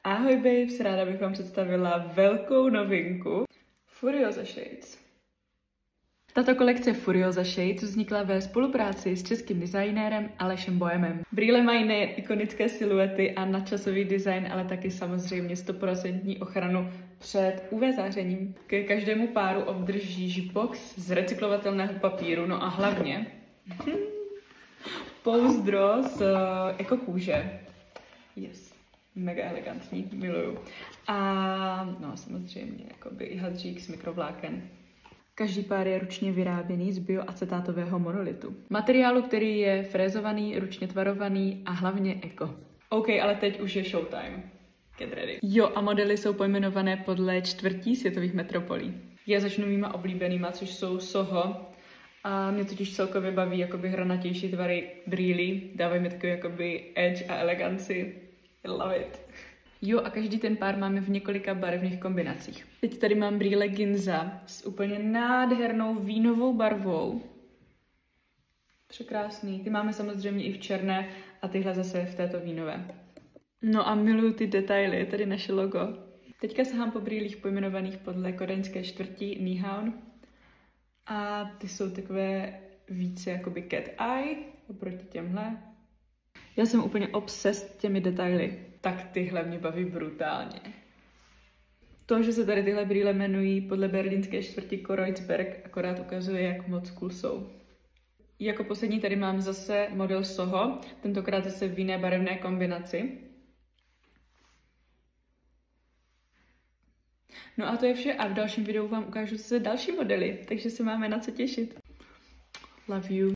Ahoj babes, ráda bych vám představila velkou novinku Furiosa Shades. Tato kolekce Furiosa Shades vznikla ve spolupráci s českým designérem Alešem Bohemem. Brýle mají nejen ikonické siluety a nadčasový design, ale taky samozřejmě 100% ochranu před UV zářením. Ke každému páru obdržíš box z recyklovatelného papíru, no a hlavně pouzdro z ekokůže. Yes. Mega elegantní, miluju. A no samozřejmě jakoby i hadřík z mikrovláken. Každý pár je ručně vyráběný z bioacetátového monolitu. Materiálu, který je frézovaný, ručně tvarovaný a hlavně eko. OK, ale teď už je showtime. Get ready. Jo, a modely jsou pojmenované podle čtvrtí světových metropolí. Já začnu mýma oblíbenýma, což jsou Soho. A mě totiž celkově baví jakoby hranatější tvary brýlí. Dávají mi takový jakoby edge a eleganci. I love it. Jo, a každý ten pár máme v několika barevných kombinacích. Teď tady mám brýle Ginza s úplně nádhernou vínovou barvou. Překrásný. Ty máme samozřejmě i v černé a tyhle zase v této vínové. No a miluju ty detaily, je tady naše logo. Teďka sahám po brýlích pojmenovaných podle kodaňské čtvrti Nihon. A ty jsou takové více jakoby cat eye oproti těmhle. Já jsem úplně obsessed těmi detaily. Tak tyhle mě baví brutálně. To, že se tady tyhle brýle jmenují podle berlínské čtvrti Kreuzberg, akorát ukazuje, jak moc cool jsou. Jako poslední tady mám zase model Soho, tentokrát zase v jiné barevné kombinaci. No a to je vše a v dalším videu vám ukážu zase další modely, takže se máme na co těšit. Love you.